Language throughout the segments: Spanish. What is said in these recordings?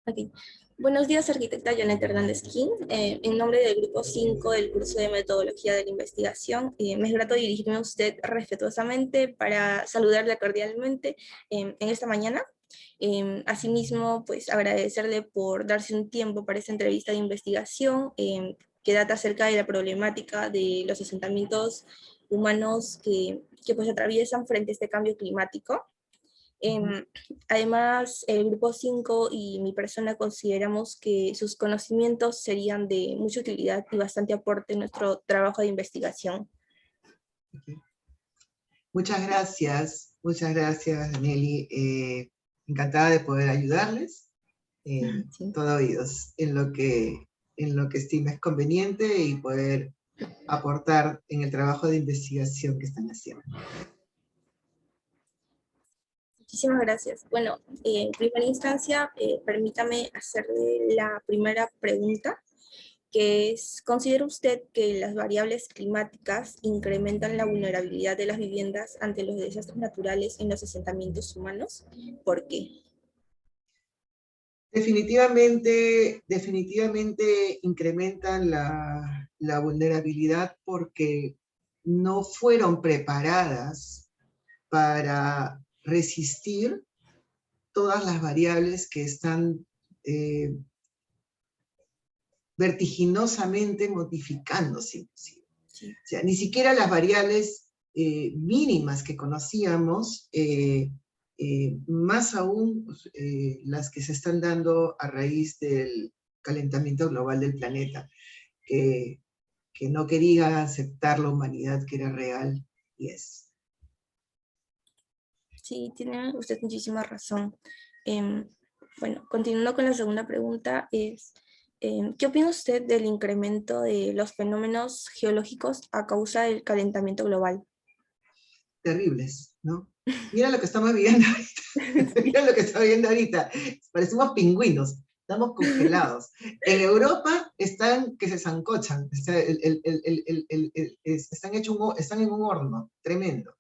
Ok. Buenos días, arquitecta Janet Hernández King. En nombre del Grupo 5 del curso de Metodología de la Investigación, me es grato dirigirme a usted respetuosamente para saludarla cordialmente en esta mañana. Asimismo, pues agradecerle por darse un tiempo para esta entrevista de investigación que data acerca de la problemática de los asentamientos humanos que pues atraviesan frente a este cambio climático. Em, Además, el grupo 5 y mi persona consideramos que sus conocimientos serían de mucha utilidad y bastante aporte en nuestro trabajo de investigación. Okay. Muchas gracias, Nelly. Encantada de poder ayudarles. Sí. Todo oídos en lo que estimes conveniente y poder aportar en el trabajo de investigación que están haciendo. Muchísimas gracias. Bueno, en primera instancia, permítame hacerle la primera pregunta, que es, ¿considera usted que las variables climáticas incrementan la vulnerabilidad de las viviendas ante los desastres naturales en los asentamientos humanos? ¿Por qué? Definitivamente incrementan la vulnerabilidad porque no fueron preparadas para resistir todas las variables que están vertiginosamente modificándose. Sí. O sea, ni siquiera las variables mínimas que conocíamos, más aún las que se están dando a raíz del calentamiento global del planeta, que no quería aceptar la humanidad que era real y es. Sí, tiene usted muchísima razón. Bueno, continuando con la segunda pregunta, ¿qué opina usted del incremento de los fenómenos geológicos a causa del calentamiento global? Terribles, ¿no? Mira lo que estamos viviendo ahorita. Mira lo que estamos viviendo ahorita. Parecemos pingüinos, estamos congelados. En Europa están que se zancochan, están en un horno tremendo.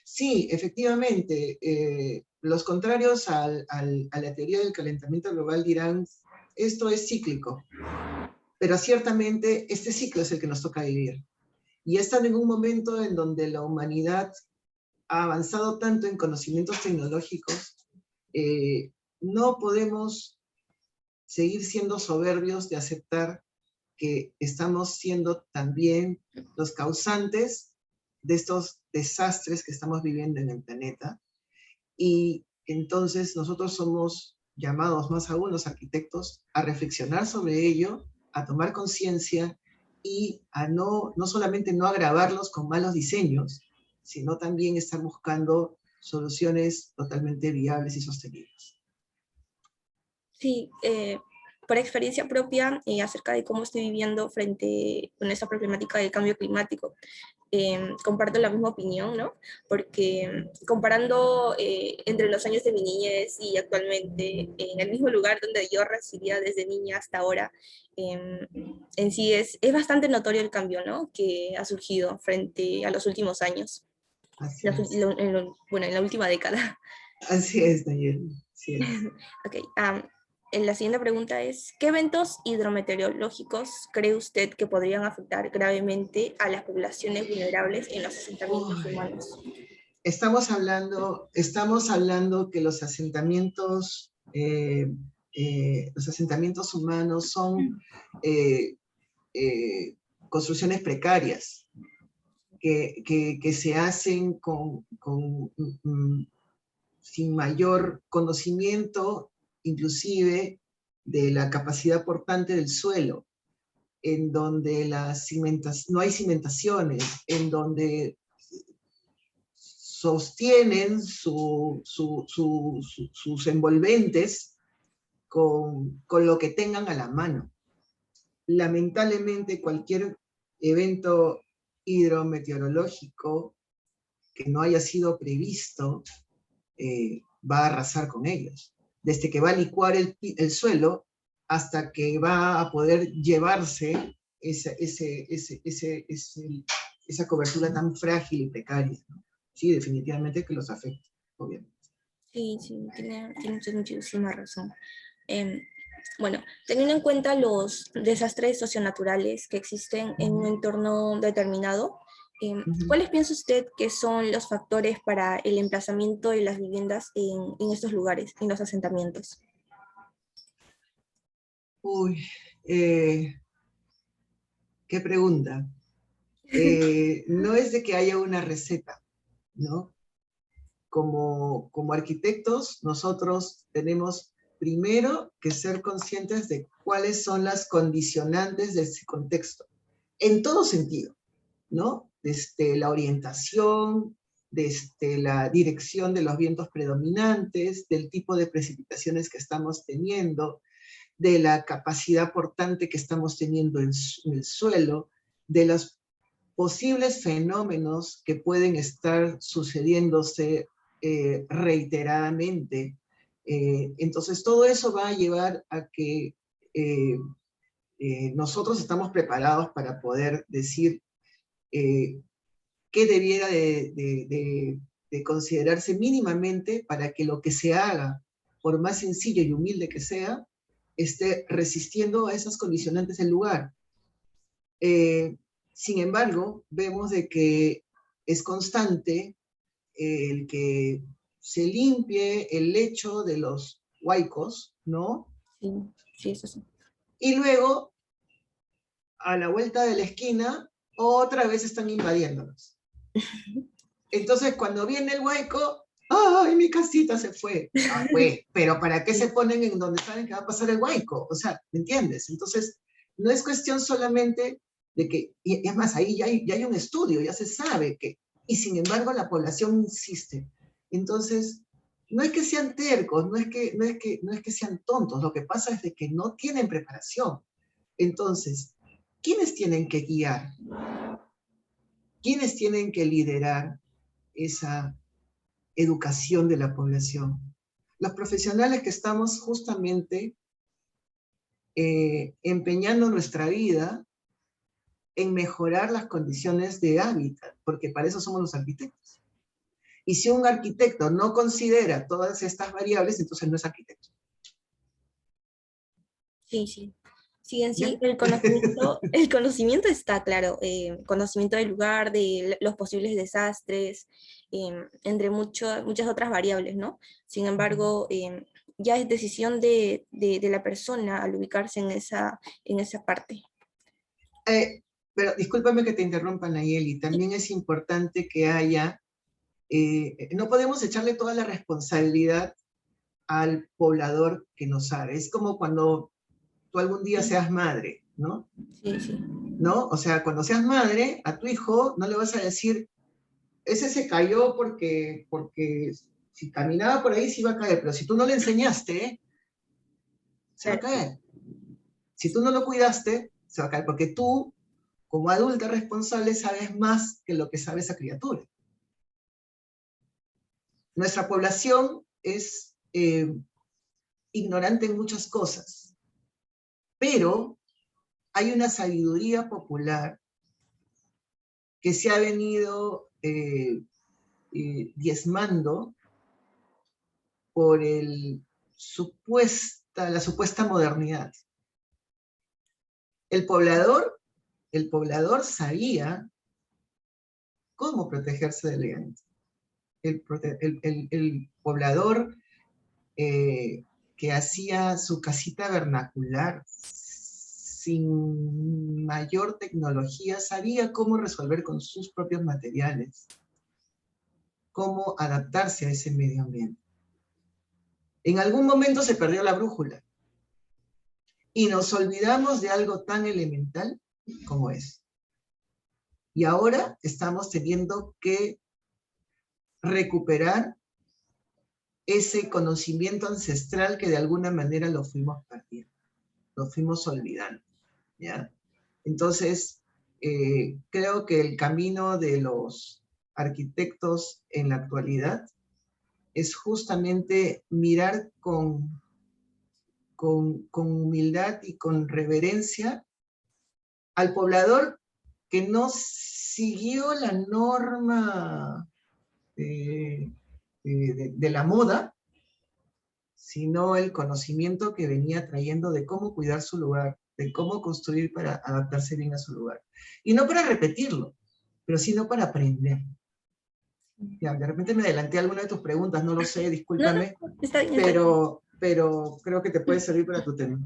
Sí, efectivamente, los contrarios a la teoría del calentamiento global dirán, esto es cíclico, pero ciertamente este ciclo es el que nos toca vivir. Y están en un momento en donde la humanidad ha avanzado tanto en conocimientos tecnológicos, no podemos seguir siendo soberbios de aceptar que estamos siendo también los causantes de estos desastres que estamos viviendo en el planeta. Y entonces nosotros somos llamados, más aún los arquitectos, a reflexionar sobre ello, a tomar conciencia y a no solamente no agravarlos con malos diseños, sino también estar buscando soluciones totalmente viables y sostenibles. Sí, por experiencia propia, acerca de cómo estoy viviendo frente con esa problemática del cambio climático. Comparto la misma opinión, ¿no? Porque comparando entre los años de mi niñez y actualmente en el mismo lugar donde yo residía desde niña hasta ahora, en sí es bastante notorio el cambio, ¿no? Que ha surgido frente a los últimos años, Así es. bueno, en la última década. Así es, Nayeli. Así es. Ok, la siguiente pregunta es, ¿qué eventos hidrometeorológicos cree usted que podrían afectar gravemente a las poblaciones vulnerables en los asentamientos humanos? Estamos hablando que los asentamientos humanos son construcciones precarias que se hacen sin mayor conocimiento, inclusive de la capacidad portante del suelo, en donde no hay cimentaciones, en donde sostienen sus envolventes con lo que tengan a la mano. Lamentablemente, cualquier evento hidrometeorológico que no haya sido previsto va a arrasar con ellos. Desde que va a licuar el suelo hasta que va a poder llevarse esa cobertura tan frágil y precaria, ¿no? Sí, definitivamente que los afecta, obviamente. Sí, sí, tiene usted muchísima razón. Bueno, teniendo en cuenta los desastres socionaturales que existen en un entorno determinado, Ujú. ¿cuáles piensa usted que son los factores para el emplazamiento de las viviendas en estos lugares, en los asentamientos? Uy, qué pregunta. No es de que haya una receta, ¿no? Como arquitectos, nosotros tenemos primero que ser conscientes de cuáles son las condicionantes de ese contexto, en todo sentido, ¿no? Desde la orientación, desde la dirección de los vientos predominantes, del tipo de precipitaciones que estamos teniendo, de la capacidad portante que estamos teniendo en el suelo, de los posibles fenómenos que pueden estar sucediéndose reiteradamente. Entonces, todo eso va a llevar a que nosotros estamos preparados para poder decir qué debiera de considerarse mínimamente para que lo que se haga, por más sencillo y humilde que sea, esté resistiendo a esas condicionantes del lugar. Eh, Sin embargo, vemos de que es constante el que se limpie el lecho de los huaicos, ¿no? Sí, sí, eso sí. Y luego, a la vuelta de la esquina, otra vez están invadiéndonos. Entonces, cuando viene el huaico, ¡ay, mi casita se fue! Ah, pues, pero ¿para qué se Sí, ponen en donde saben que va a pasar el huaico? O sea, ¿me entiendes? Entonces, no es cuestión solamente de que, y es más, ahí ya hay un estudio, ya se sabe que, y sin embargo la población insiste. Entonces, no es que sean tercos, no es que sean tontos, lo que pasa es de que no tienen preparación. Entonces, ¿quiénes tienen que guiar? ¿Quiénes tienen que liderar esa educación de la población? Los profesionales que estamos justamente empeñando nuestra vida en mejorar las condiciones de hábitat, porque para eso somos los arquitectos. Y si un arquitecto no considera todas estas variables, entonces no es arquitecto. sí, sí. Sí, en sí, ¿Ya? el conocimiento está claro, conocimiento del lugar, de los posibles desastres, entre muchas otras variables, ¿no? Sin embargo, ya es decisión de la persona al ubicarse en esa parte. Eh, pero discúlpame que te interrumpa, Nayeli, también es importante que haya, no podemos echarle toda la responsabilidad al poblador que no sabe. Es como cuando tú algún día Sí, seas madre, ¿no? sí, sí. ¿No? O sea, cuando seas madre, a tu hijo no le vas a decir, ese se cayó porque si caminaba por ahí se iba a caer, pero si tú no le enseñaste, se va a Claro, caer. Si tú no lo cuidaste, se va a caer, porque tú, como adulta responsable, sabes más que lo que sabe esa criatura. Nuestra población es ignorante en muchas cosas, pero hay una sabiduría popular que se ha venido diezmando por la supuesta modernidad. El poblador, el poblador sabía cómo protegerse del viento. El poblador que hacía su casita vernacular sin mayor tecnología sabía cómo resolver con sus propios materiales, cómo adaptarse a ese medio ambiente. En algún momento se perdió la brújula y nos olvidamos de algo tan elemental como es. Y ahora estamos teniendo que recuperar ese conocimiento ancestral que de alguna manera lo fuimos perdiendo, lo fuimos olvidando, ¿ya? Entonces, creo que el camino de los arquitectos en la actualidad es justamente mirar con humildad y con reverencia al poblador que no siguió la norma de la moda, sino el conocimiento que venía trayendo de cómo cuidar su lugar, de cómo construir para adaptarse bien a su lugar. Y no para repetirlo, pero sino para aprender. Ya, de repente me adelanté a alguna de tus preguntas, no lo sé, No, discúlpame, está bien, está bien. pero creo que te puede servir para tu tema.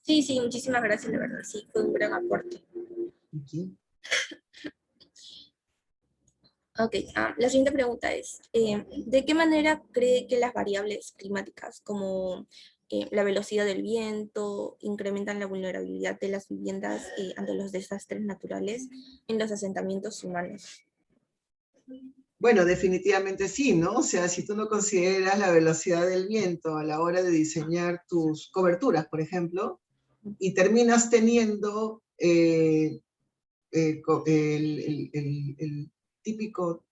Sí, sí, muchísimas gracias, de verdad, sí, fue un gran aporte. Aquí. Ok, la siguiente pregunta es, ¿de qué manera cree que las variables climáticas, como la velocidad del viento, incrementan la vulnerabilidad de las viviendas ante los desastres naturales en los asentamientos humanos? Bueno, definitivamente sí, ¿no? O sea, si tú no consideras la velocidad del viento a la hora de diseñar tus coberturas, por ejemplo, y terminas teniendo el típico,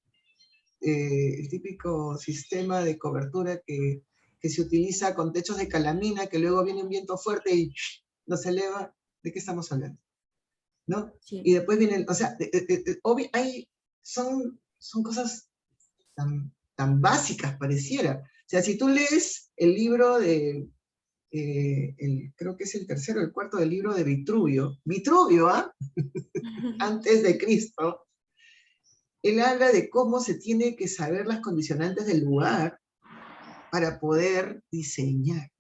el típico sistema de cobertura que se utiliza con techos de calamina, que luego viene un viento fuerte y nos eleva, ¿de qué estamos hablando? ¿No? Sí. Y después vienen, o sea, son cosas tan básicas, pareciera. O sea, si tú lees el libro de, creo que es el tercero, el cuarto del libro de Vitruvio, ¿ah? Antes de Cristo, él habla de cómo se tiene que saber las condicionantes del lugar para poder diseñar.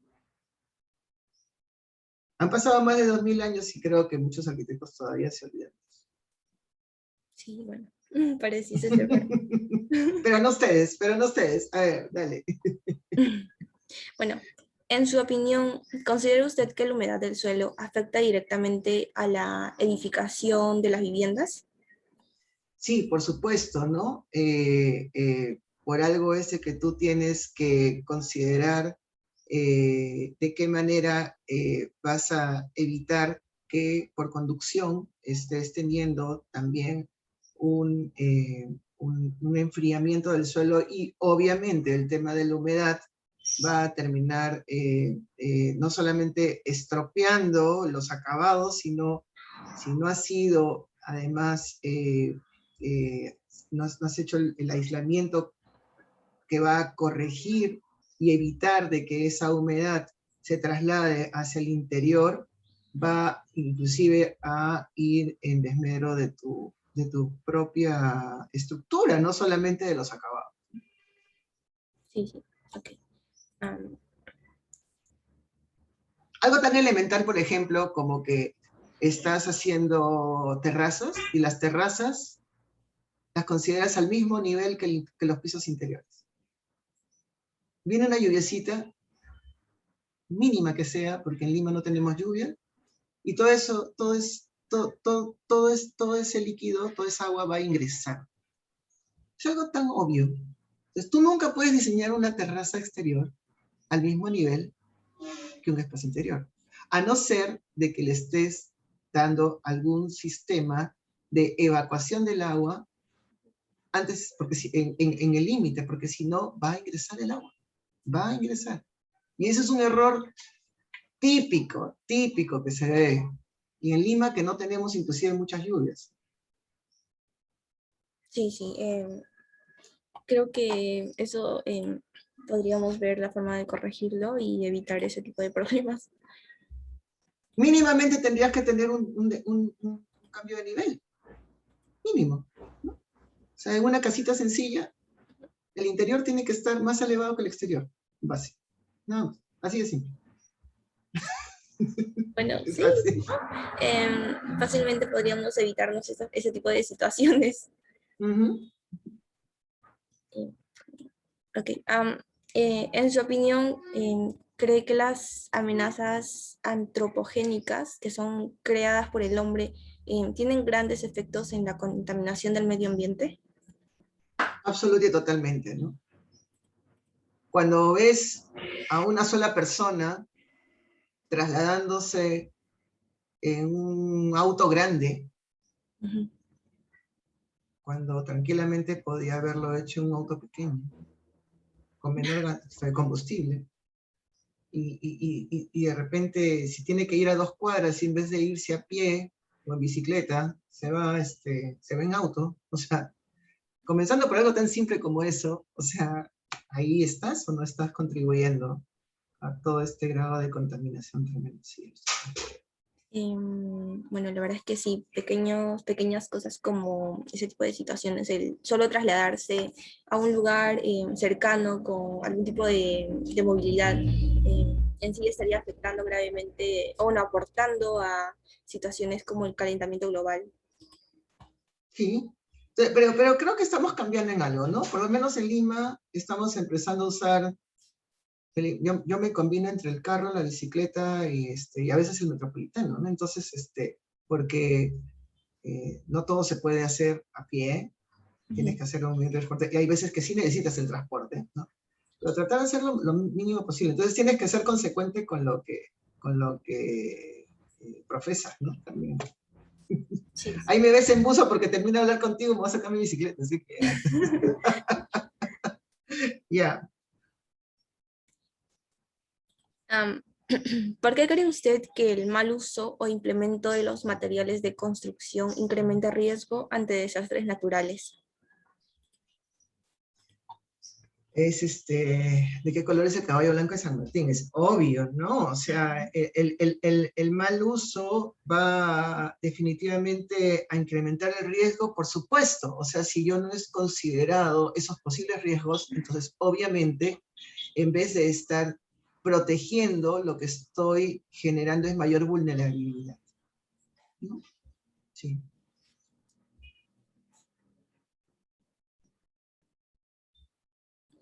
Han pasado más de 2000 años y creo que muchos arquitectos todavía se olvidan. Sí, bueno, pareciese ser verdad. Pero no ustedes. A ver, dale. Bueno, en su opinión, ¿considera usted que la humedad del suelo afecta directamente a la edificación de las viviendas? Sí, por supuesto, ¿no? Por algo ese que tú tienes que considerar de qué manera vas a evitar que por conducción estés teniendo también un enfriamiento del suelo y obviamente el tema de la humedad va a terminar no solamente estropeando los acabados, sino si no ha sido además no has hecho el aislamiento que va a corregir y evitar de que esa humedad se traslade hacia el interior, va inclusive a ir en desmedro de tu propia estructura, no solamente de los acabados. Sí, sí, ok. Algo tan elemental, por ejemplo, como que estás haciendo terrazas y las terrazas las consideras al mismo nivel que los pisos interiores. Viene una lluviecita, mínima que sea, porque en Lima no tenemos lluvia, y todo eso, todo ese líquido, toda esa agua va a ingresar. Es algo tan obvio. Entonces, tú nunca puedes diseñar una terraza exterior al mismo nivel que un espacio interior, a no ser de que le estés dando algún sistema de evacuación del agua antes, porque si, en el límite, porque si no, va a ingresar el agua, va a ingresar. Y ese es un error típico que se ve. Y en Lima que no tenemos inclusive muchas lluvias. Sí, sí, creo que eso podríamos ver la forma de corregirlo y evitar ese tipo de problemas. Mínimamente tendrías que tener un cambio de nivel. Mínimo. ¿No? O sea, en una casita sencilla, el interior tiene que estar más elevado que el exterior. Base. No, así de simple. Bueno, Es sí, así. fácilmente podríamos evitarnos ese tipo de situaciones. Ok, en su opinión, ¿cree que las amenazas antropogénicas que son creadas por el hombre tienen grandes efectos en la contaminación del medio ambiente? Absolutamente y totalmente, ¿no? Cuando ves a una sola persona trasladándose en un auto grande, cuando tranquilamente podía haberlo hecho en un auto pequeño, con menor gasto de combustible, y de repente si tiene que ir a 2 cuadras y en vez de irse a pie o en bicicleta, se va en auto, o sea, comenzando por algo tan simple como eso, o sea, ¿Ahí estás o no estás contribuyendo a todo este grado de contaminación tremendo? Sí. Bueno, la verdad es que sí, pequeñas cosas como ese tipo de situaciones, el solo trasladarse a un lugar cercano con algún tipo de movilidad, en sí estaría afectando gravemente o no, aportando a situaciones como el calentamiento global. Sí, pero creo que estamos cambiando en algo, ¿no? Por lo menos en Lima estamos empezando a usar, yo me combino entre el carro, la bicicleta y a veces el metropolitano, ¿no? Entonces, porque no todo se puede hacer a pie, tienes que hacer un medio de transporte, y hay veces que sí necesitas el transporte, ¿no? Pero tratar de hacerlo lo mínimo posible. Entonces tienes que ser consecuente con lo que profesas, ¿no? También. Sí. Ahí me ves en buzo porque termino de hablar contigo, me voy a sacar mi bicicleta, así que ya. Am, ¿Por qué cree usted que el mal uso o implemento de los materiales de construcción incrementa riesgo ante desastres naturales? ¿De qué color es el caballo blanco de San Martín? Es obvio, ¿no? O sea, el mal uso va definitivamente a incrementar el riesgo, por supuesto. O sea, si yo no he considerado esos posibles riesgos, entonces obviamente, en vez de estar protegiendo, lo que estoy generando es mayor vulnerabilidad, ¿no? Sí.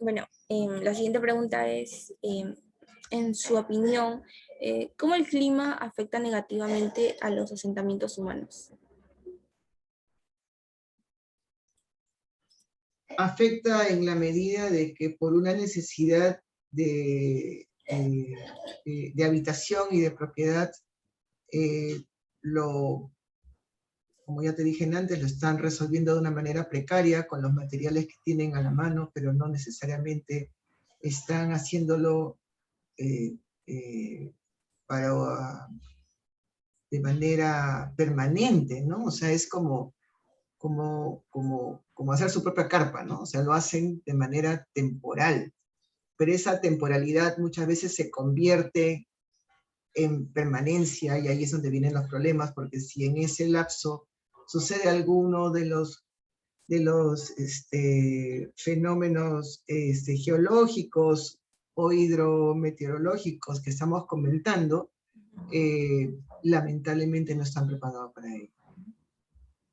Bueno, la siguiente pregunta es, en su opinión, ¿cómo el clima afecta negativamente a los asentamientos humanos? Afecta en la medida de que por una necesidad de, eh, de habitación y de propiedad, eh, lo, como ya te dije antes, lo están resolviendo de una manera precaria con los materiales que tienen a la mano, pero no necesariamente están haciéndolo eh, eh, para, de manera permanente, ¿no? O sea, es como hacer su propia carpa, ¿no? O sea, lo hacen de manera temporal, pero esa temporalidad muchas veces se convierte en permanencia y ahí es donde vienen los problemas, porque si en ese lapso sucede alguno de los fenómenos geológicos o hidrometeorológicos que estamos comentando, lamentablemente no están preparados para ello.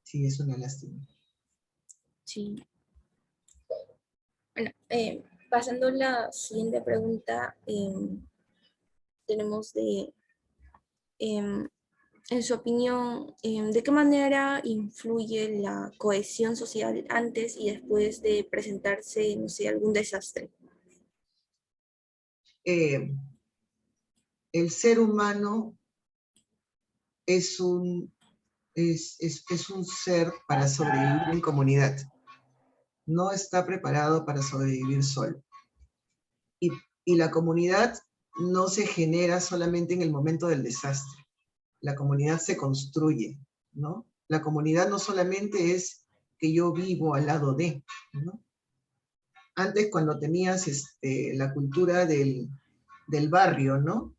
Sí, es una lástima. Sí. Bueno, pasando a la siguiente pregunta, tenemos em, en su opinión, ¿de qué manera influye la cohesión social antes y después de presentarse, no sé, algún desastre? Eh, el ser humano es un ser para sobrevivir en comunidad. No está preparado para sobrevivir solo. Y, y la comunidad no se genera solamente en el momento del desastre. La comunidad se construye, ¿no? La comunidad no solamente es que yo vivo al lado de, ¿no? Antes cuando tenías la cultura del barrio, ¿no?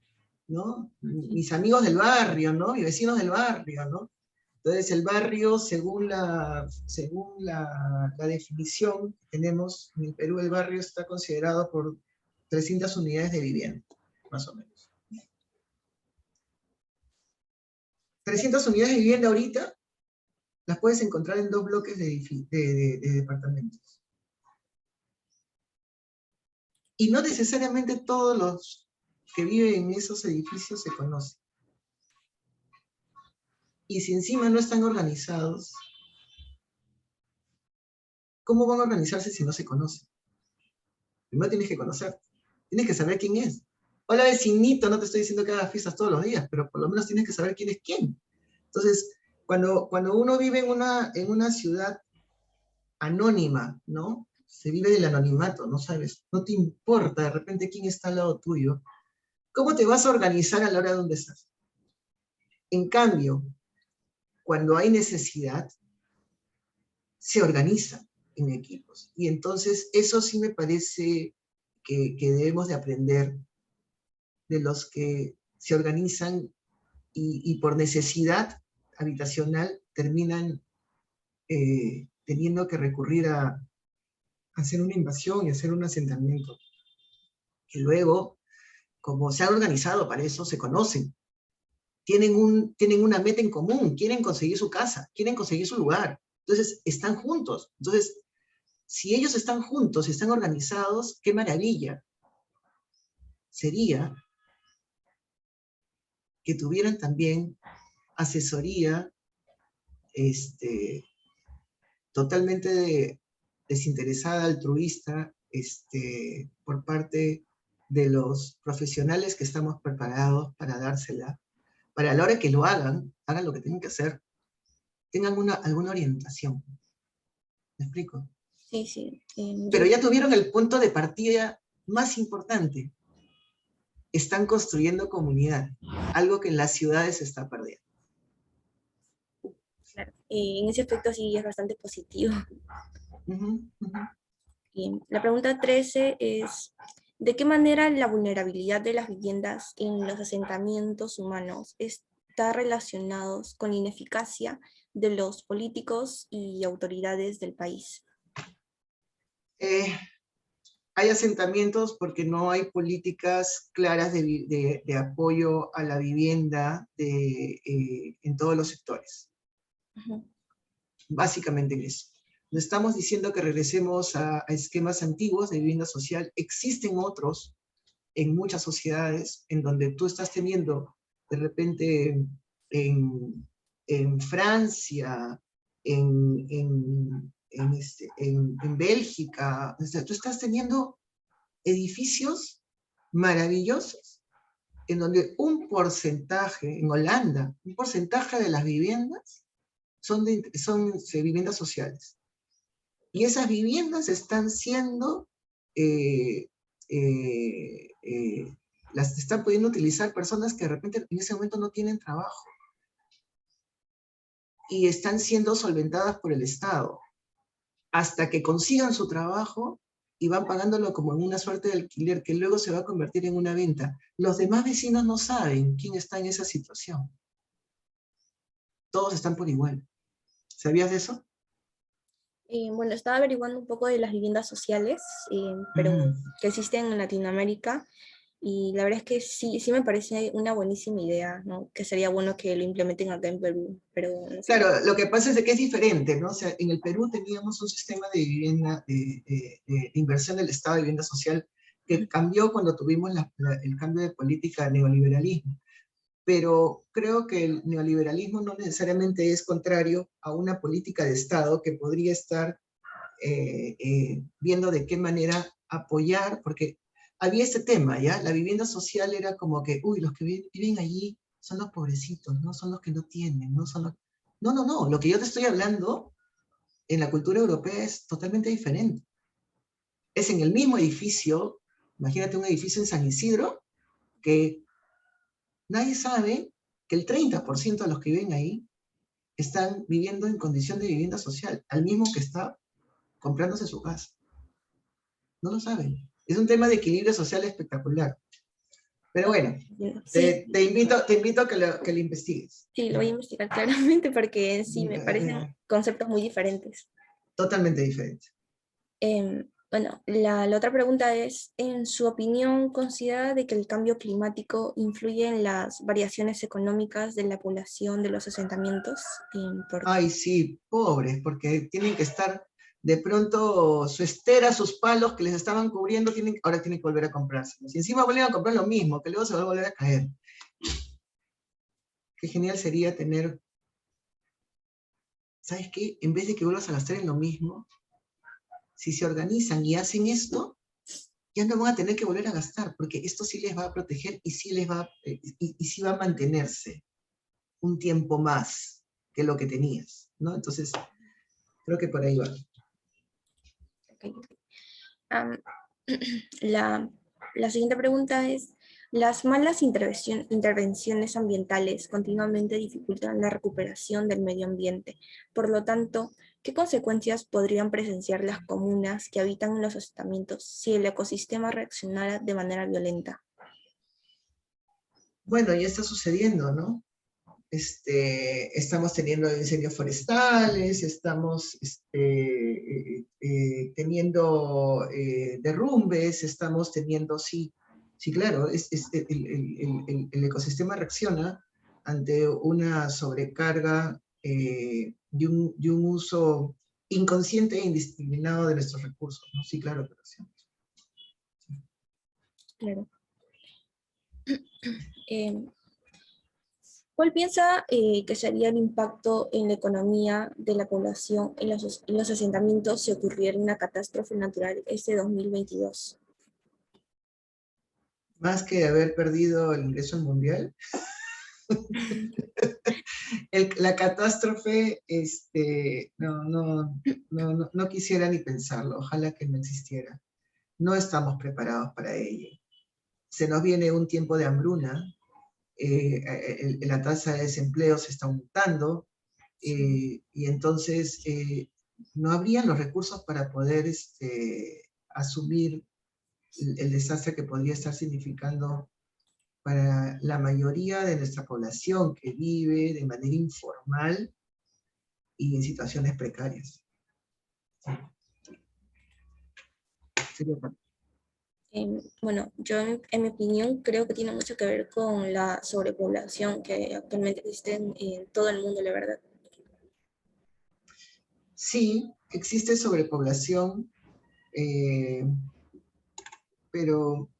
¿no? Mis amigos del barrio, ¿no? Mis vecinos del barrio, ¿no? Entonces el barrio, según la definición que tenemos en el Perú, el barrio está considerado por 300 unidades de vivienda, más o menos. 300 unidades de vivienda ahorita las puedes encontrar en 2 bloques de departamentos. Y no necesariamente todos los que viven en esos edificios se conocen. Y si encima no están organizados, ¿cómo van a organizarse si no se conocen? Primero tienes que conocer, tienes que saber quién es. Hola vecinito, no te estoy diciendo que hagas fiestas todos los días, pero por lo menos tienes que saber quién es quién. Entonces, cuando uno vive en una ciudad anónima, ¿no? Se vive del anonimato, no sabes, no te importa de repente quién está al lado tuyo. ¿Cómo te vas a organizar a la hora de un desastre? En cambio, cuando hay necesidad, se organiza en equipos. Y entonces eso sí me parece que debemos de aprender de los que se organizan y por necesidad habitacional terminan teniendo que recurrir a hacer una invasión y hacer un asentamiento. Y luego, como se han organizado para eso, se conocen. Tienen una meta en común, quieren conseguir su casa, quieren conseguir su lugar. Entonces, están juntos. Entonces, si ellos están juntos, están organizados, qué maravilla sería que tuvieran también asesoría totalmente desinteresada, altruista, por parte de los profesionales que estamos preparados para dársela, para a la hora que lo hagan lo que tienen que hacer, tengan alguna orientación. ¿Me explico? Sí, sí. Pero ya tuvieron el punto de partida más importante. Están construyendo comunidad, algo que en las ciudades se está perdiendo. Claro. En ese aspecto sí es bastante positivo. Bien. La pregunta 13 es, ¿de qué manera la vulnerabilidad de las viviendas en los asentamientos humanos está relacionados con la ineficacia de los políticos y autoridades del país? Hay asentamientos porque no hay políticas claras de apoyo a la vivienda en todos los sectores. Básicamente en eso. No estamos diciendo que regresemos a esquemas antiguos de vivienda social. Existen otros en muchas sociedades en donde tú estás teniendo de repente en Francia, en Bélgica, o sea, tú estás teniendo edificios maravillosos en donde un porcentaje, en Holanda, un porcentaje de las viviendas son viviendas sociales. Y esas viviendas están siendo, las están pudiendo utilizar personas que de repente en ese momento no tienen trabajo. Y están siendo solventadas por el Estado. Hasta que consigan su trabajo y van pagándolo como en una suerte de alquiler que luego se va a convertir en una venta. Los demás vecinos no saben quién está en esa situación. Todos están por igual. ¿Sabías de eso? Bueno, estaba averiguando un poco de las viviendas sociales, pero que existen en Latinoamérica, y la verdad es que sí, sí me parece una buenísima idea, ¿no? Que sería bueno que lo implementen acá en Perú, pero no sé. Claro, lo que pasa es de que es diferente, ¿no? O sea, en el Perú teníamos un sistema de vivienda, de inversión del Estado de vivienda social que cambió cuando tuvimos el cambio de política del neoliberalismo. Pero creo que el neoliberalismo no necesariamente es contrario a una política de Estado que podría estar viendo de qué manera apoyar, porque había este tema, ¿ya? La vivienda social era como que, uy, los que viven allí son los pobrecitos, no son los que no tienen, no son los... No, no, no, lo que yo te estoy hablando en la cultura europea es totalmente diferente. Es en el mismo edificio, imagínate un edificio en San Isidro, que nadie sabe que el 30% de los que viven ahí están viviendo en condición de vivienda social, al mismo que está comprándose su casa. No lo saben. Es un tema de equilibrio social espectacular. Pero bueno, sí. te invito a que lo investigues. Sí, lo voy a investigar claramente porque sí, me parecen conceptos muy diferentes. Totalmente diferente. Bueno, la otra pregunta es, en su opinión, ¿considera de que el cambio climático influye en las variaciones económicas de la población de los asentamientos? Ay, sí, pobres, porque tienen que estar, de pronto, su estera, sus palos que les estaban cubriendo, ahora tienen que volver a comprárselos. Y encima vuelven a comprar lo mismo, que luego se va a volver a caer. Qué genial sería tener, ¿sabes qué? En vez de que vuelvas a gastar en lo mismo, si se organizan y hacen esto, ya no van a tener que volver a gastar, porque esto sí les va a proteger y sí, sí va a mantenerse un tiempo más que lo que tenías, ¿no? Entonces, creo que por ahí va. Okay. La siguiente pregunta es, ¿las malas intervenciones ambientales continuamente dificultan la recuperación del medio ambiente? Por lo tanto, ¿Qué consecuencias podrían presenciar las comunas que habitan en los asentamientos si el ecosistema reaccionara de manera violenta? Bueno, ya está sucediendo, ¿no? Estamos teniendo incendios forestales, estamos teniendo derrumbes, estamos teniendo, sí, sí, claro, el ecosistema reacciona ante una sobrecarga y un uso inconsciente e indiscriminado de nuestros recursos, ¿no? Sí, claro, pero sí. Claro. Eh, ¿Cuál piensa que sería el impacto en la economía de la población en los asentamientos si ocurriera una catástrofe natural este 2022? Más que haber perdido el ingreso al mundial, la catástrofe, no quisiera ni pensarlo, ojalá que no existiera. No estamos preparados para ello. Se nos viene un tiempo de hambruna, la tasa de desempleo se está aumentando, y entonces no habrían los recursos para poder asumir el desastre que podría estar significando para la mayoría de nuestra población que vive de manera informal y en situaciones precarias. Bueno, yo en mi opinión creo que tiene mucho que ver con la sobrepoblación que actualmente existe en todo el mundo, la verdad. Sí, existe sobrepoblación, eh, pero,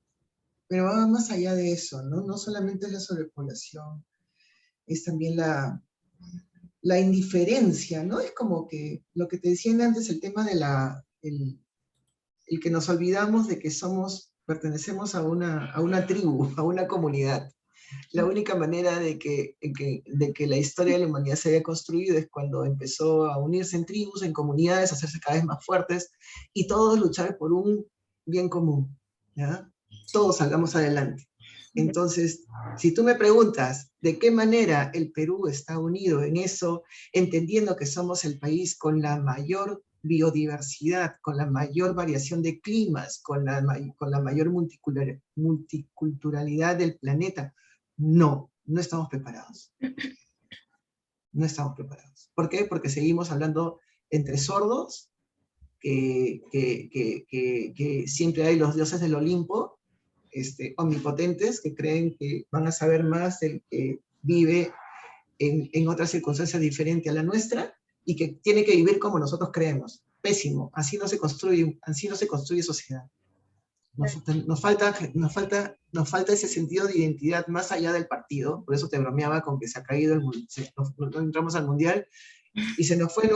pero va más allá de eso, ¿no? No solamente es la sobrepoblación, es también la indiferencia, ¿no? Es como que lo que te decían antes, el tema de el que nos olvidamos de que pertenecemos a una tribu, a una comunidad. La única manera de que la historia de la humanidad se haya construido es cuando empezó a unirse en tribus, en comunidades, a hacerse cada vez más fuertes y todos luchar por un bien común, ¿ya? Todos salgamos adelante. Entonces, si tú me preguntas de qué manera el Perú está unido en eso, entendiendo que somos el país con la mayor biodiversidad, con la mayor variación de climas, con la mayor multiculturalidad del planeta, no estamos preparados. No estamos preparados. ¿Por qué? Porque seguimos hablando entre sordos, que siempre hay los dioses del Olimpo, omnipotentes, que creen que van a saber más del que vive en otras circunstancias diferentes a la nuestra, y que tiene que vivir como nosotros creemos. Pésimo, así no se construye sociedad. Nos falta ese sentido de identidad más allá del partido, por eso te bromeaba con que se ha caído no entramos al mundial, y se nos fue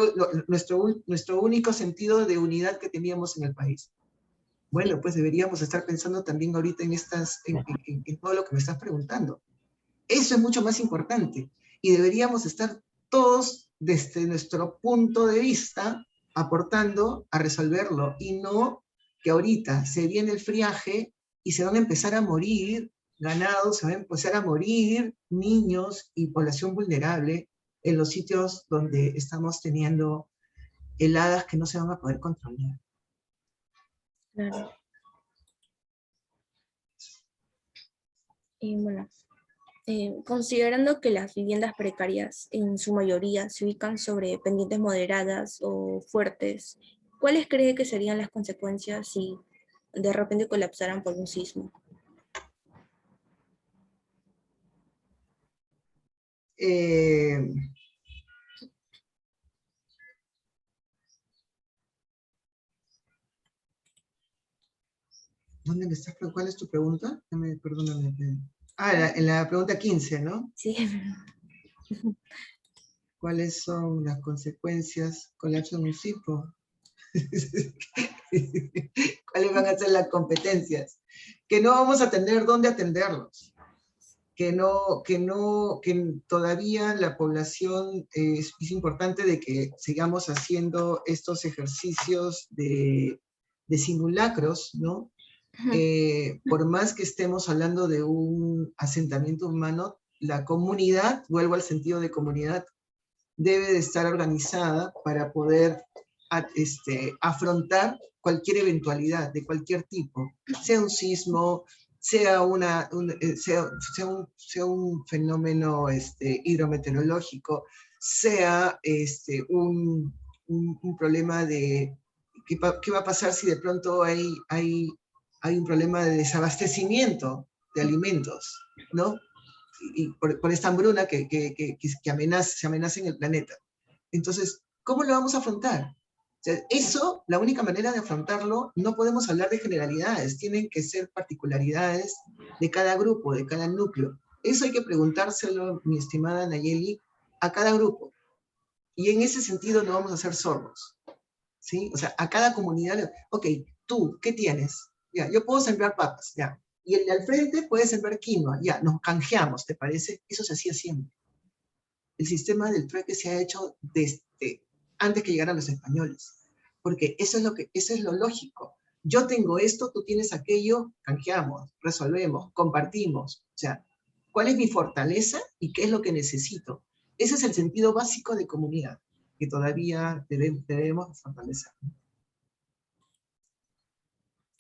nuestro único sentido de unidad que teníamos en el país. Bueno, pues deberíamos estar pensando también ahorita en todo lo que me estás preguntando. Eso es mucho más importante, y deberíamos estar todos desde nuestro punto de vista aportando a resolverlo, y no que ahorita se viene el friaje y se van a empezar a morir ganados, se van a empezar a morir niños y población vulnerable en los sitios donde estamos teniendo heladas que no se van a poder controlar. Claro. Y bueno, considerando que las viviendas precarias en su mayoría se ubican sobre pendientes moderadas o fuertes, ¿cuáles cree que serían las consecuencias si de repente colapsaran por un sismo? Eh, ¿Dónde me estás? ¿Cuál es tu pregunta? Perdóname. En la pregunta 15, ¿no? Sí. ¿Cuáles son las consecuencias? Colapso en un sitio. ¿Cuáles van a ser las competencias? Que no vamos a tener dónde atenderlos. Que todavía la población es importante de que sigamos haciendo estos ejercicios de simulacros, ¿no? Por más que estemos hablando de un asentamiento humano, la comunidad, vuelvo al sentido de comunidad, debe de estar organizada para poder afrontar cualquier eventualidad de cualquier tipo, sea un sismo, sea un fenómeno hidrometeorológico, sea un problema de qué va a pasar si de pronto hay un problema de desabastecimiento de alimentos, ¿no? Y por esta hambruna que se amenaza en el planeta. Entonces, ¿cómo lo vamos a afrontar? O sea, eso, la única manera de afrontarlo, no podemos hablar de generalidades, tienen que ser particularidades de cada grupo, de cada núcleo. Eso hay que preguntárselo, mi estimada Nayeli, a cada grupo. Y en ese sentido no vamos a ser sordos, ¿sí? O sea, a cada comunidad, ok, tú, ¿qué tienes? Ya, yo puedo sembrar papas, ya. Y el de al frente puede sembrar quinoa, ya, nos canjeamos, ¿te parece? Eso se hacía siempre. El sistema del trueque se ha hecho desde antes que llegaran los españoles, porque eso es lo lógico. Yo tengo esto, tú tienes aquello, canjeamos, resolvemos, compartimos. O sea, ¿cuál es mi fortaleza y qué es lo que necesito? Ese es el sentido básico de comunidad, que todavía debemos fortalecer.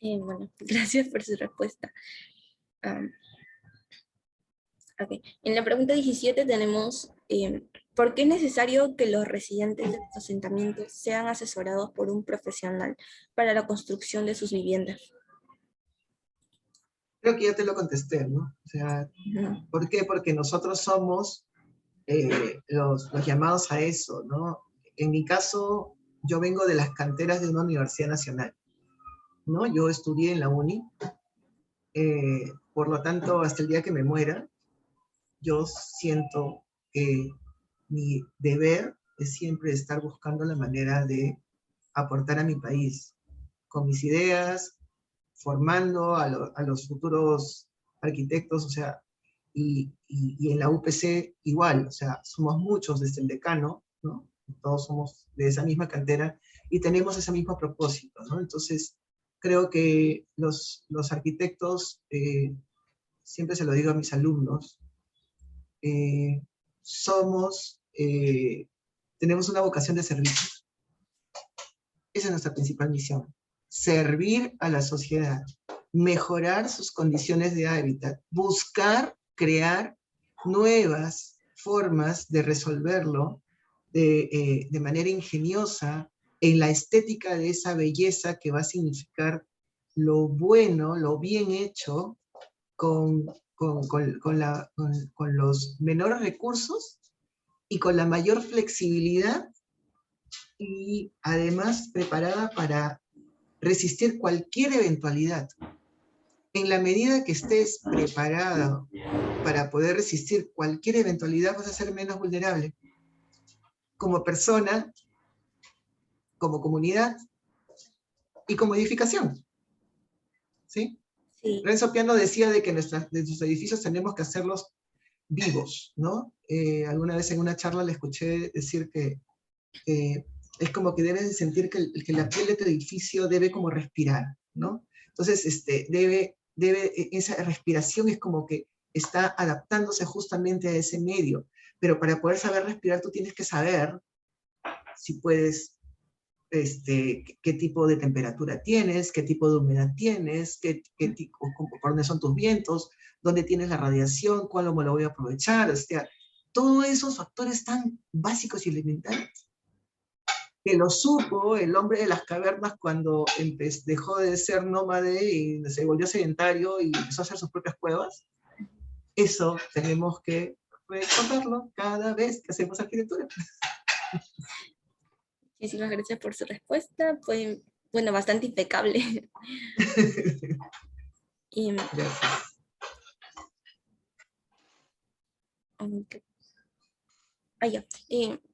Bueno, gracias por su respuesta. Okay. En la pregunta 17 tenemos, ¿por qué es necesario que los residentes de los asentamientos sean asesorados por un profesional para la construcción de sus viviendas? Creo que ya te lo contesté, ¿no? O sea, ¿por qué? Porque nosotros somos los llamados a eso, ¿no? En mi caso, yo vengo de las canteras de una universidad nacional, ¿no? Yo estudié en la UNI, por lo tanto, hasta el día que me muera, yo siento que mi deber es siempre estar buscando la manera de aportar a mi país, con mis ideas, formando a los futuros arquitectos, o sea, y en la UPC igual, o sea, somos muchos desde el decano, ¿no? Todos somos de esa misma cantera y tenemos ese mismo propósito, ¿no? Entonces, creo que los arquitectos, siempre se lo digo a mis alumnos, tenemos una vocación de servicio. Esa es nuestra principal misión. Servir a la sociedad, mejorar sus condiciones de hábitat, buscar crear nuevas formas de resolverlo de manera ingeniosa en la estética de esa belleza que va a significar lo bueno, lo bien hecho, con los menores recursos y con la mayor flexibilidad y además preparada para resistir cualquier eventualidad. En la medida que estés preparado para poder resistir cualquier eventualidad, vas a ser menos vulnerable. Como persona, como comunidad y como edificación. ¿Sí? Sí. Renzo Piano decía de que nuestros edificios tenemos que hacerlos vivos, ¿no? Alguna vez en una charla le escuché decir que es como que debes sentir que la piel de tu edificio debe como respirar, ¿no? Entonces, esa respiración es como que está adaptándose justamente a ese medio, pero para poder saber respirar tú tienes que saber si puedes, qué tipo de temperatura tienes, qué tipo de humedad tienes, por dónde son tus vientos, dónde tienes la radiación, cuándo me lo voy a aprovechar, o sea, todos esos factores tan básicos y elementales que lo supo el hombre de las cavernas cuando dejó de ser nómade y se volvió sedentario y empezó a hacer sus propias cuevas. Eso tenemos que recordarlo cada vez que hacemos arquitectura. Muchísimas gracias por su respuesta. Fue, bueno, bastante impecable. Gracias. Okay.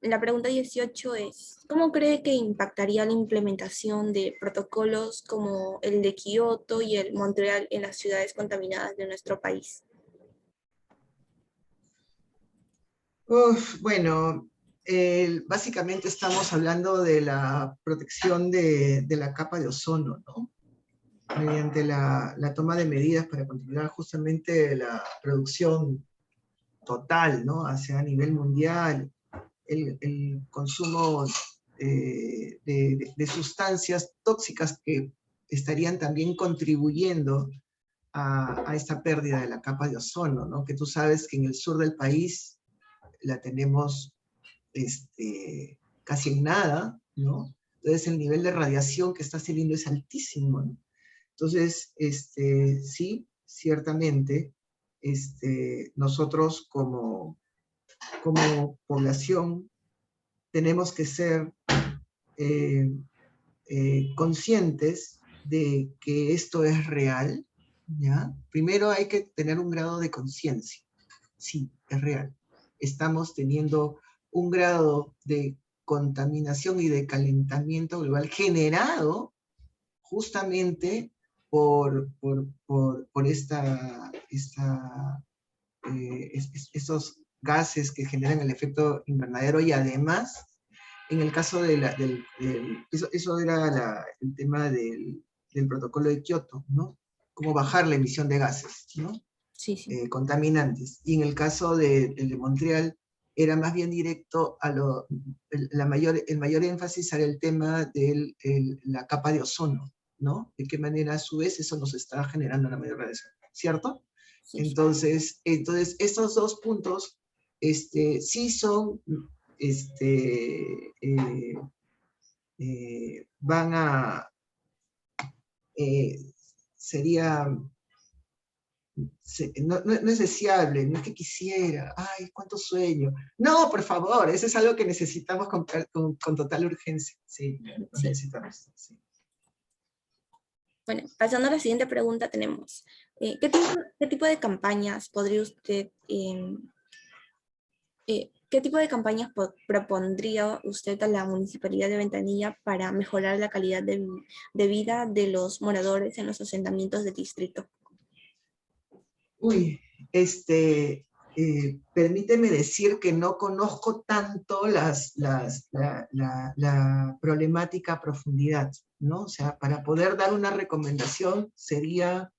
La pregunta 18 es, ¿cómo cree que impactaría la implementación de protocolos como el de Kioto y el Montreal en las ciudades contaminadas de nuestro país? Bueno, básicamente estamos hablando de la protección de la capa de ozono, ¿no? Mediante la toma de medidas para controlar justamente la producción total, ¿no? Hacia a nivel mundial, el consumo de sustancias tóxicas que estarían también contribuyendo a esta pérdida de la capa de ozono, ¿no? Que tú sabes que en el sur del país la tenemos casi en nada, ¿no? Entonces el nivel de radiación que está saliendo es altísimo, ¿no? Entonces, sí, ciertamente, nosotros como población tenemos que ser conscientes de que esto es real, ¿ya? Primero hay que tener un grado de conciencia. Sí, es real. Estamos teniendo un grado de contaminación y de calentamiento global generado justamente por estos gases que generan el efecto invernadero, y además, en el caso eso era el tema del protocolo de Kioto, ¿no? Cómo bajar la emisión de gases, ¿no? Sí, sí. Contaminantes. Y en el caso de Montreal, era más bien directo a el mayor énfasis era el tema de la capa de ozono, ¿no? De qué manera a su vez eso nos está generando la mayor radiación, ¿cierto? Sí, sí. Entonces, estos dos puntos sí son, van a, sería, no es deseable, no es que quisiera, ay, cuánto sueño. No, por favor, eso es algo que necesitamos con total urgencia. Sí, lo Sí. necesitamos. Sí. Bueno, pasando a la siguiente pregunta tenemos, ¿qué tipo de campañas podría usted, qué tipo de campañas propondría usted a la Municipalidad de Ventanilla para mejorar la calidad de vida de los moradores en los asentamientos del distrito? Uy, permíteme decir que no conozco tanto la problemática a profundidad, ¿no? O sea, para poder dar una recomendación sería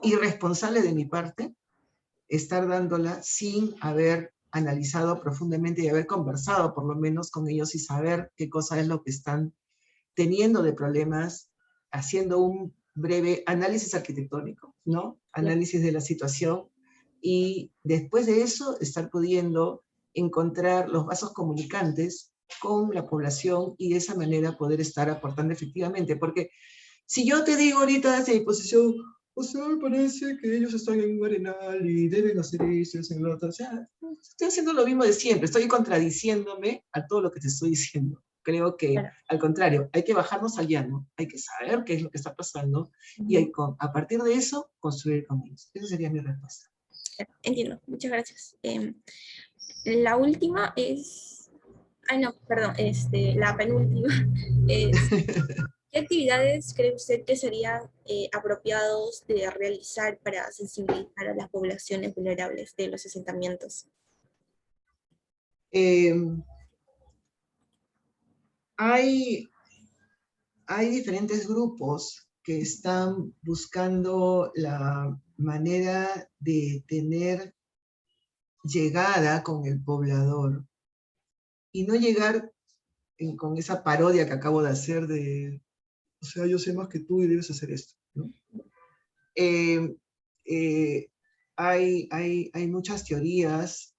irresponsable de mi parte estar dándola sin haber analizado profundamente y haber conversado por lo menos con ellos y saber qué cosa es lo que están teniendo de problemas, haciendo un breve análisis arquitectónico, ¿no? Análisis de la situación, y después de eso estar pudiendo encontrar los vasos comunicantes con la población y de esa manera poder estar aportando efectivamente, porque si yo te digo ahorita desde mi posición, o sea, me parece que ellos están en un arenal y deben hacer esto, hacer lo otro, o sea, estoy haciendo lo mismo de siempre, estoy contradiciéndome a todo lo que te estoy diciendo. Creo que, Claro. al contrario, hay que bajarnos al llano, hay que saber qué es lo que está pasando y hay, a partir de eso, construir con ellos. Esa sería mi respuesta. Entiendo, muchas gracias. La última es, ay no, perdón, la penúltima es, ¿qué actividades cree usted que serían apropiados de realizar para sensibilizar a las poblaciones vulnerables de los asentamientos? Hay diferentes grupos que están buscando la manera de tener llegada con el poblador y no llegar con esa parodia que acabo de hacer de, o sea, yo sé más que tú y debes hacer esto, ¿no? Hay muchas teorías,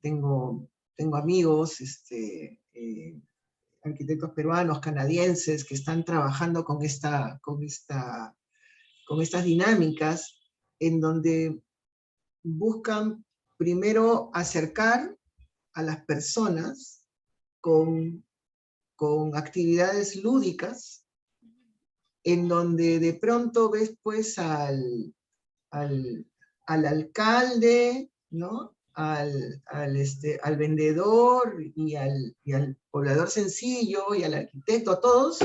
tengo amigos, arquitectos peruanos, canadienses, que están trabajando con estas dinámicas en donde buscan primero acercar a las personas con actividades lúdicas, en donde de pronto ves pues al alcalde, ¿no? Al vendedor y al poblador sencillo y al arquitecto, a todos,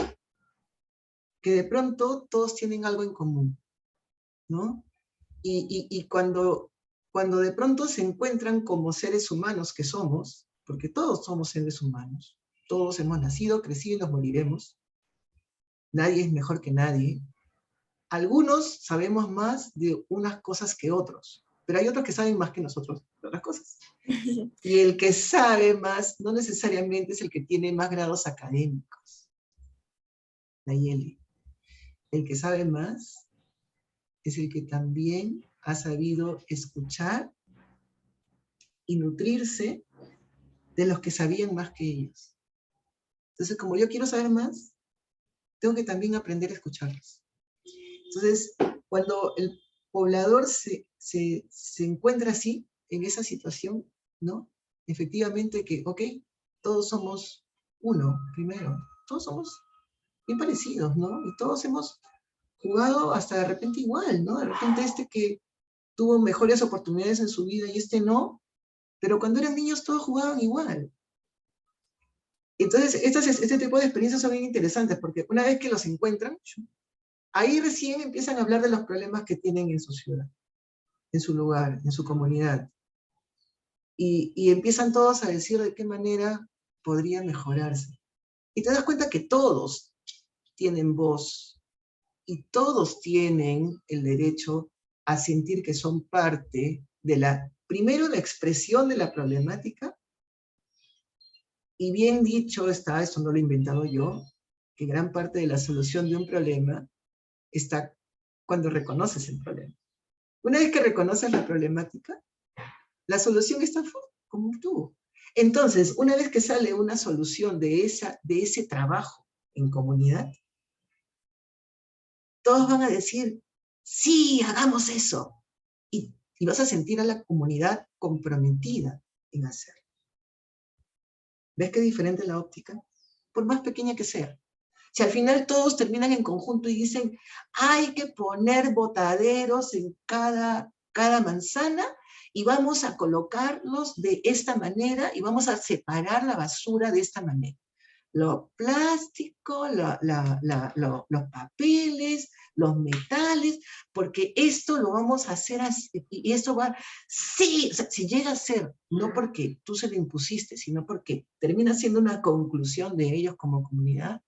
que de pronto todos tienen algo en común, ¿no? Y cuando de pronto se encuentran como seres humanos que somos, porque todos somos seres humanos, todos hemos nacido, crecido y nos moriremos, nadie es mejor que nadie, algunos sabemos más de unas cosas que otros, pero hay otros que saben más que nosotros de otras cosas. Y el que sabe más no necesariamente es el que tiene más grados académicos. Nayeli. El que sabe más es el que también ha sabido escuchar y nutrirse de los que sabían más que ellos. Entonces, como yo quiero saber más, tengo que también aprender a escucharlos. Entonces, cuando el poblador se encuentra así, en esa situación, ¿no? Efectivamente que, ok, todos somos uno, primero. Todos somos bien parecidos, ¿no? Y todos hemos jugado hasta de repente igual, ¿no? De repente este que tuvo mejores oportunidades en su vida y este no, pero cuando eran niños todos jugaban igual. Entonces, este tipo de experiencias son bien interesantes, porque una vez que los encuentran, ahí recién empiezan a hablar de los problemas que tienen en su ciudad, en su lugar, en su comunidad. Y empiezan todos a decir de qué manera podría mejorarse. Y te das cuenta que todos tienen voz, y todos tienen el derecho a sentir que son parte de primero, la expresión de la problemática, y bien dicho está, esto no lo he inventado yo, que gran parte de la solución de un problema está cuando reconoces el problema. Una vez que reconoces la problemática, la solución está como tú. Entonces, una vez que sale una solución de ese trabajo en comunidad, todos van a decir, sí, hagamos eso. Y vas a sentir a la comunidad comprometida en hacerlo. ¿Ves qué diferente la óptica? Por más pequeña que sea. Si al final todos terminan en conjunto y dicen, hay que poner botaderos en cada manzana y vamos a colocarlos de esta manera y vamos a separar la basura de esta manera. Lo plástico, los papeles, los metales, porque esto lo vamos a hacer así, y esto va, sí, o sea, si llega a ser, no porque tú se lo impusiste, sino porque termina siendo una conclusión de ellos como comunidad,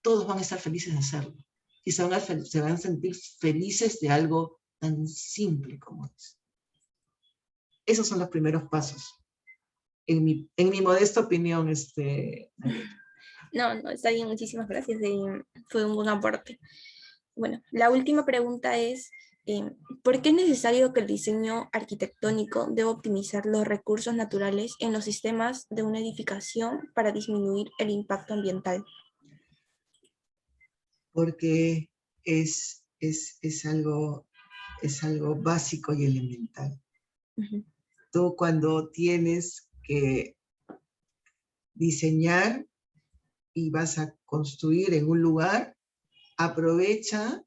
todos van a estar felices de hacerlo, y se van a sentir felices de algo tan simple como es. Esos son los primeros pasos. En mi modesta opinión, No, está bien, muchísimas gracias. Fue un buen aporte. Bueno, la última pregunta es, ¿por qué es necesario que el diseño arquitectónico deba optimizar los recursos naturales en los sistemas de una edificación para disminuir el impacto ambiental? Porque es algo básico y elemental. Uh-huh. Tú cuando tienes que diseñar y vas a construir en un lugar, aprovecha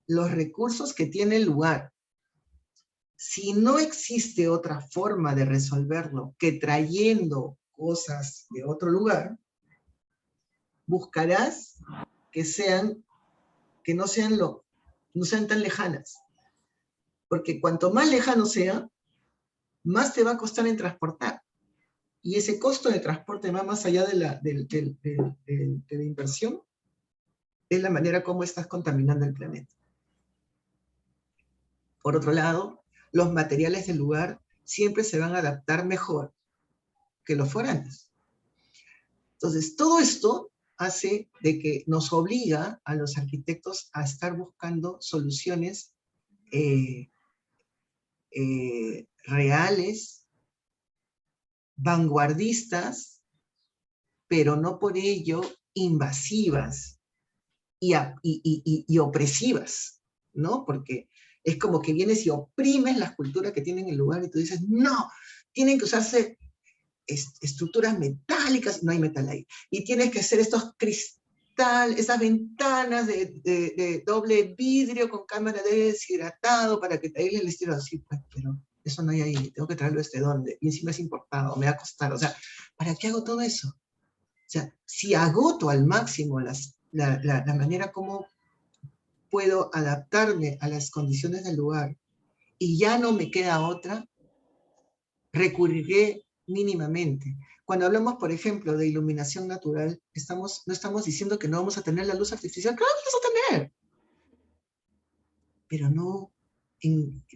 los recursos que tiene el lugar. Si no existe otra forma de resolverlo que trayendo cosas de otro lugar, buscarás que no sean tan lejanas. Porque cuanto más lejano sea, más te va a costar en transportar. Y ese costo de transporte va más allá de la inversión, es la manera como estás contaminando el planeta. Por otro lado, los materiales del lugar siempre se van a adaptar mejor que los foráneos. Entonces, todo esto hace de que nos obliga a los arquitectos a estar buscando soluciones reales, vanguardistas, pero no por ello invasivas y opresivas, ¿no? Porque es como que vienes y oprimes la escultura que tienen en el lugar y tú dices, no, tienen que usarse estructuras metálicas, no hay metal ahí, y tienes que hacer estos esas ventanas de doble vidrio con cámara de deshidratado para que te aísle el estilo así, pues, pero eso no hay ahí, tengo que traerlo desde dónde, y encima es importado, me va a costar, o sea, ¿para qué hago todo eso? O sea, si agoto al máximo la manera como puedo adaptarme a las condiciones del lugar y ya no me queda otra, recurriré mínimamente. Cuando hablamos, por ejemplo, de iluminación natural, no estamos diciendo que no vamos a tener la luz artificial. ¡Claro que vamos a tener! Pero no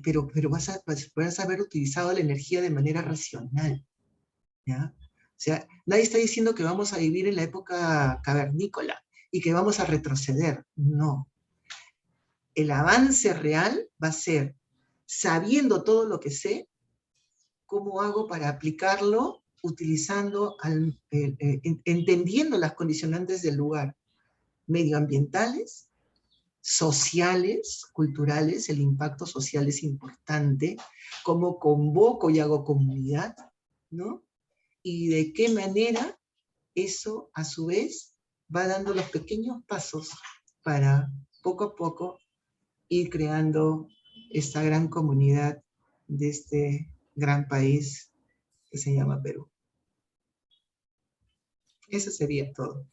pero vas a haber utilizado la energía de manera racional, ¿ya? O sea, nadie está diciendo que vamos a vivir en la época cavernícola y que vamos a retroceder, no. El avance real va a ser, sabiendo todo lo que sé, cómo hago para aplicarlo, utilizando, entendiendo las condicionantes del lugar, medioambientales, sociales, culturales, el impacto social es importante, cómo convoco y hago comunidad, ¿no? Y de qué manera eso, a su vez, va dando los pequeños pasos para, poco a poco, ir creando esta gran comunidad de este gran país que se llama Perú. Eso sería todo.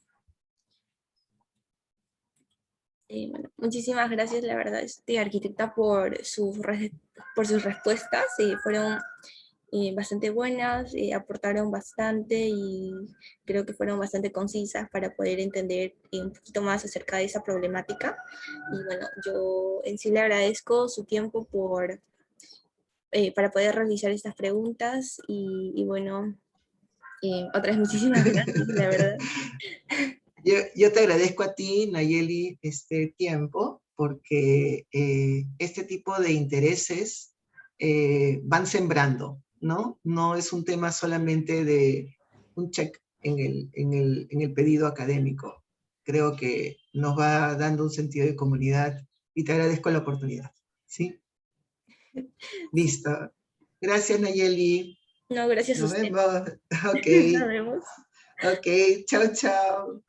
Bueno, muchísimas gracias, la verdad, arquitecta, por sus respuestas. Fueron bastante buenas, aportaron bastante y creo que fueron bastante concisas para poder entender un poquito más acerca de esa problemática. Y bueno, yo en sí le agradezco su tiempo para poder realizar estas preguntas y bueno, otras muchísimas gracias, la verdad. Yo te agradezco a ti, Nayeli, este tiempo, porque este tipo de intereses van sembrando, ¿no? No es un tema solamente de un check en el pedido académico. Creo que nos va dando un sentido de comunidad y te agradezco la oportunidad, ¿sí? Listo. Gracias, Nayeli. No, gracias a Nos usted. vemos. Ok. Nos vemos. Ok. Chao, chao.